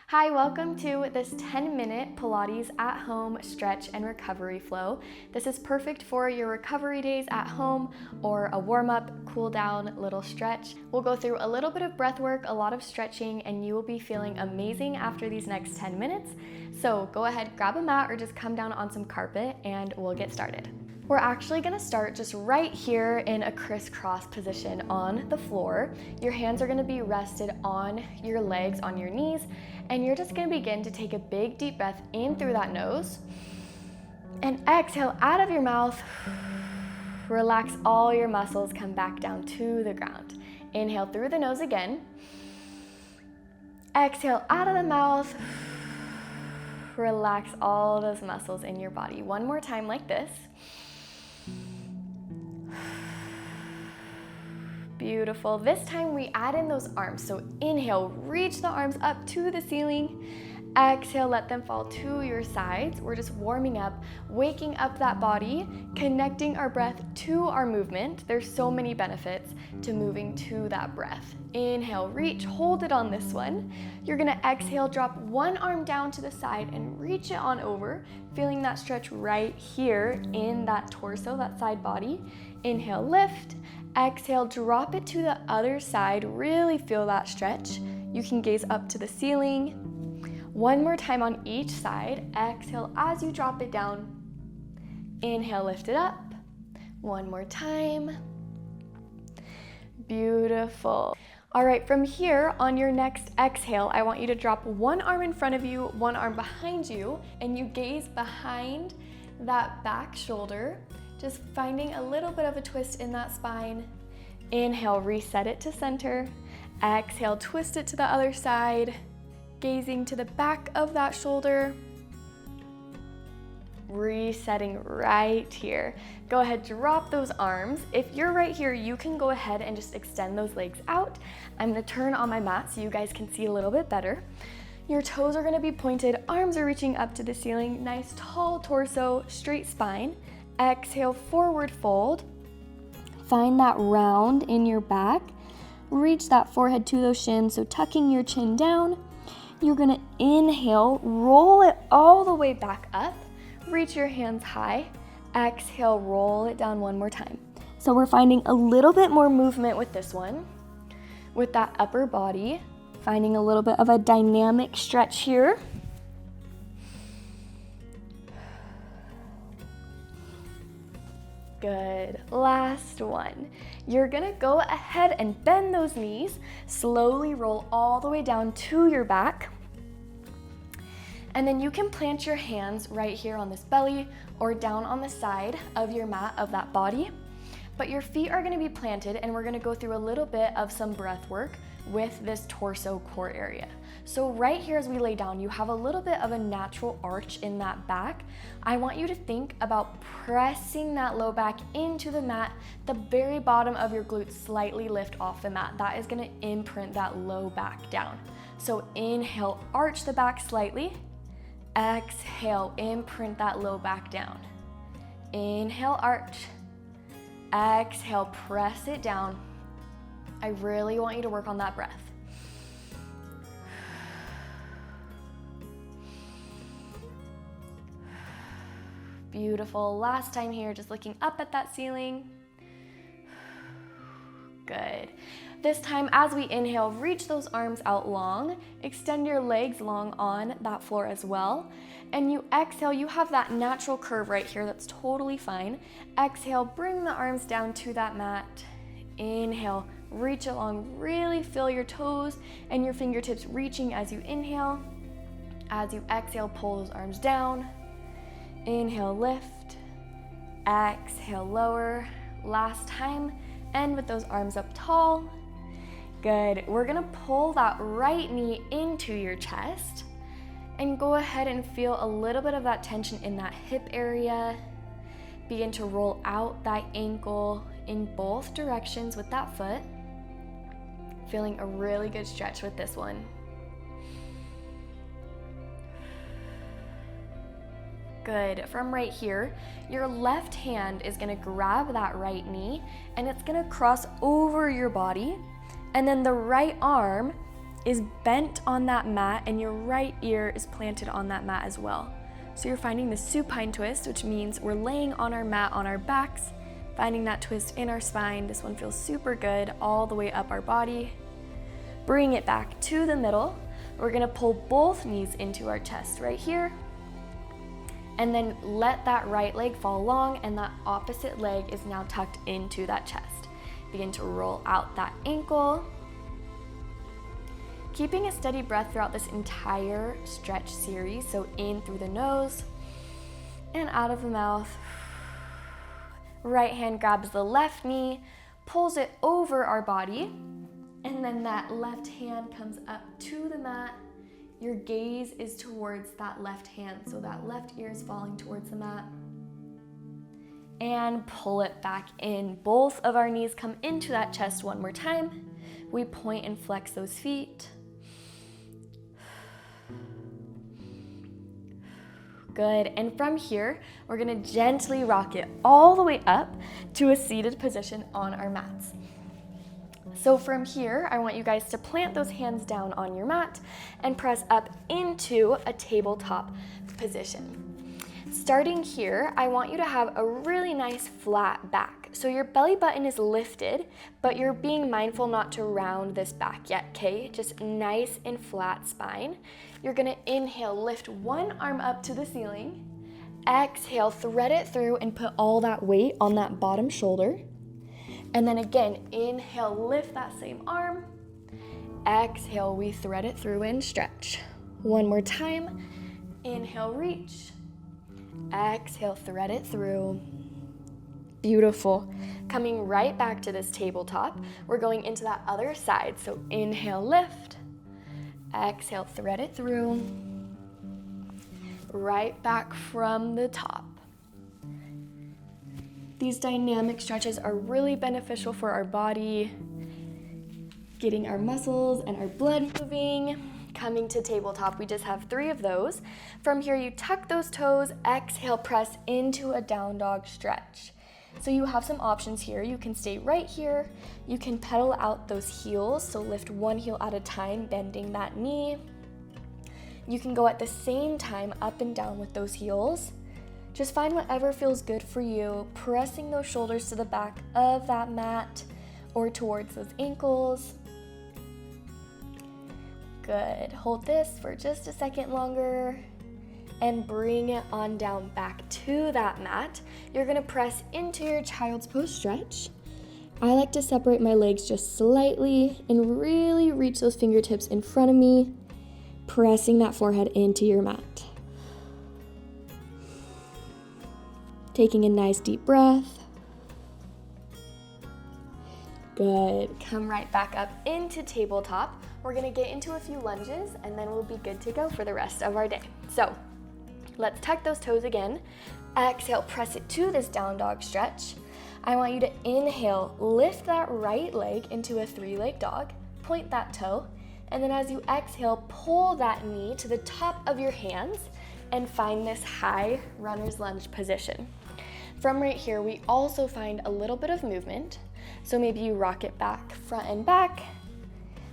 Hi, welcome to this 10-minute Pilates at home stretch and recovery flow. This is perfect for your recovery days at home or a warm-up, cool down little stretch. We'll go through a little bit of breath work, a lot of stretching, and you will be feeling amazing after these next 10 minutes. So go ahead, grab a mat or just come down on some carpet and we'll get started. We're actually gonna start just right here in a crisscross position on the floor. Your hands are gonna be rested on your legs, on your knees, and you're just gonna begin to take a big deep breath in through that nose and exhale out of your mouth. Relax all your muscles, come back down to the ground. Inhale through the nose again. Exhale out of the mouth. Relax all those muscles in your body. One more time like this. Beautiful. This time we add in those arms. So inhale, reach the arms up to the ceiling. Exhale, let them fall to your sides. We're just warming up, waking up that body, connecting our breath to our movement. There's so many benefits to moving to that breath. Inhale, reach, hold it on this one. You're gonna exhale, drop one arm down to the side and reach it on over, feeling that stretch right here in that torso, that side body. Inhale, lift. Exhale, drop it to the other side. Really feel that stretch. You can gaze up to the ceiling. One more time on each side. Exhale as you drop it down. Inhale, lift it up. One more time. Beautiful. All right, from here on your next exhale, I want you to drop one arm in front of you, one arm behind you, and you gaze behind that back shoulder, just finding a little bit of a twist in that spine. Inhale, reset it to center. Exhale, twist it to the other side. Gazing to the back of that shoulder. Resetting right here. Go ahead, drop those arms. If you're right here, you can go ahead and just extend those legs out. I'm gonna turn on my mat so you guys can see a little bit better. Your toes are gonna be pointed, arms are reaching up to the ceiling, nice tall torso, straight spine. Exhale, forward fold. Find that round in your back. Reach that forehead to those shins, so tucking your chin down. You're gonna inhale, roll it all the way back up. Reach your hands high. Exhale, roll it down one more time. So we're finding a little bit more movement with this one, with that upper body. Finding a little bit of a dynamic stretch here. Good. Last one. You're gonna go ahead and bend those knees, slowly roll all the way down to your back. And then you can plant your hands right here on this belly or down on the side of your mat of that body. But your feet are gonna be planted and we're gonna go through a little bit of some breath work with this torso core area. So right here as we lay down, you have a little bit of a natural arch in that back. I want you to think about pressing that low back into the mat, the very bottom of your glutes slightly lift off the mat. That is gonna imprint that low back down. So inhale, arch the back slightly. Exhale, imprint that low back down. Inhale, arch. Exhale, press it down. I really want you to work on that breath. Beautiful. Last time here, just looking up at that ceiling. Good. This time, as we inhale, reach those arms out long. Extend your legs long on that floor as well. And you exhale, you have that natural curve right here. That's totally fine. Exhale, bring the arms down to that mat. Inhale, reach along. Really feel your toes and your fingertips reaching as you inhale. As you exhale, pull those arms down. Inhale, lift. Exhale, lower. Last time, end with those arms up tall. Good. We're gonna pull that right knee into your chest and go ahead and feel a little bit of that tension in that hip area. Begin to roll out that ankle in both directions with that foot. Feeling a really good stretch with this one. Good. From right here, your left hand is gonna grab that right knee and it's gonna cross over your body. And then the right arm is bent on that mat and your right ear is planted on that mat as well. So you're finding the supine twist, which means we're laying on our mat on our backs, finding that twist in our spine. This one feels super good all the way up our body. Bring it back to the middle. We're gonna pull both knees into our chest right here, and then let that right leg fall long, and that opposite leg is now tucked into that chest. Begin to roll out that ankle. Keeping a steady breath throughout this entire stretch series, so in through the nose and out of the mouth. Right hand grabs the left knee, pulls it over our body, and then that left hand comes up to the mat. Your gaze is towards that left hand, so that left ear is falling towards the mat. And pull it back in. Both of our knees come into that chest one more time. We point and flex those feet. Good, and from here, we're gonna gently rock it all the way up to a seated position on our mats. So from here, I want you guys to plant those hands down on your mat and press up into a tabletop position. Starting here, I want you to have a really nice flat back. So your belly button is lifted, but you're being mindful not to round this back yet, okay? Just nice and flat spine. You're gonna inhale, lift one arm up to the ceiling. Exhale, thread it through and put all that weight on that bottom shoulder. And then again, inhale, lift that same arm. Exhale, we thread it through and stretch. One more time. Inhale, reach. Exhale, thread it through. Beautiful. Coming right back to this tabletop, we're going into that other side. So inhale, lift. Exhale, thread it through. Right back from the top. These dynamic stretches are really beneficial for our body, getting our muscles and our blood moving. Coming to tabletop, we just have 3 of those. From here, you tuck those toes, exhale, press into a down dog stretch. So you have some options here. You can stay right here. You can pedal out those heels, so lift one heel at a time, bending that knee. You can go at the same time up and down with those heels. Just find whatever feels good for you, pressing those shoulders to the back of that mat or towards those ankles. Good. Hold this for just a second longer and bring it on down back to that mat. You're gonna press into your child's pose stretch. I like to separate my legs just slightly and really reach those fingertips in front of me, pressing that forehead into your mat. Taking a nice deep breath. Good. Come right back up into tabletop. We're gonna get into a few lunges and then we'll be good to go for the rest of our day. So let's tuck those toes again. Exhale, press it to this down dog stretch. I want you to inhale, lift that right leg into a 3-leg dog, point that toe, and then as you exhale, pull that knee to the top of your hands and find this high runner's lunge position. From right here, we also find a little bit of movement. So maybe you rock it back, front and back.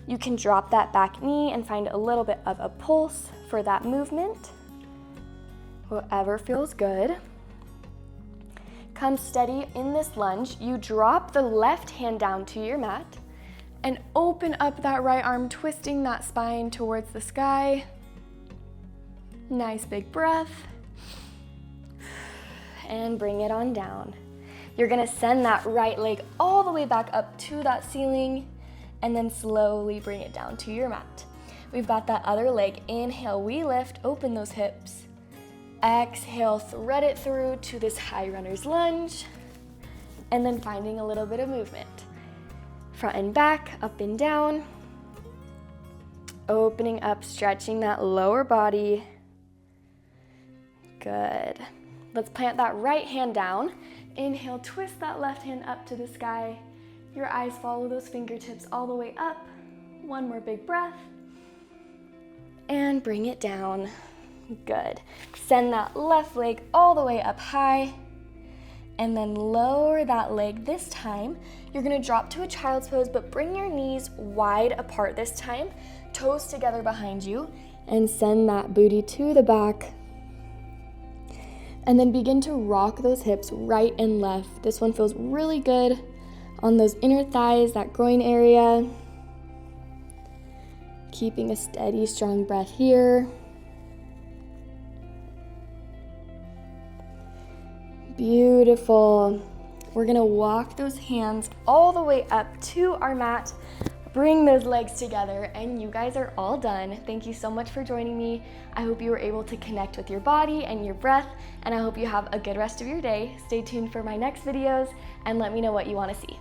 You can drop that back knee and find a little bit of a pulse for that movement. Whatever feels good. Come steady in this lunge. You drop the left hand down to your mat and open up that right arm, twisting that spine towards the sky. Nice big breath. And bring it on down. You're gonna send that right leg all the way back up to that ceiling and then slowly bring it down to your mat. We've got that other leg. Inhale, we lift, open those hips. Exhale, thread it through to this high runner's lunge, and then finding a little bit of movement. Front and back, up and down. Opening up, stretching that lower body. Good. Let's plant that right hand down. Inhale, twist that left hand up to the sky. Your eyes follow those fingertips all the way up. One more big breath. And bring it down. Good. Send that left leg all the way up high. And then lower that leg. This time, you're gonna drop to a child's pose, but bring your knees wide apart this time toes together behind you, and send that booty to the back. And then begin to rock those hips right and left. This one feels really good on those inner thighs, that groin area. Keeping a steady, strong breath here. Beautiful. We're gonna walk those hands all the way up to our mat. Bring those legs together, and you guys are all done. Thank you so much for joining me. I hope you were able to connect with your body and your breath, and I hope you have a good rest of your day. Stay tuned for my next videos, and let me know what you want to see.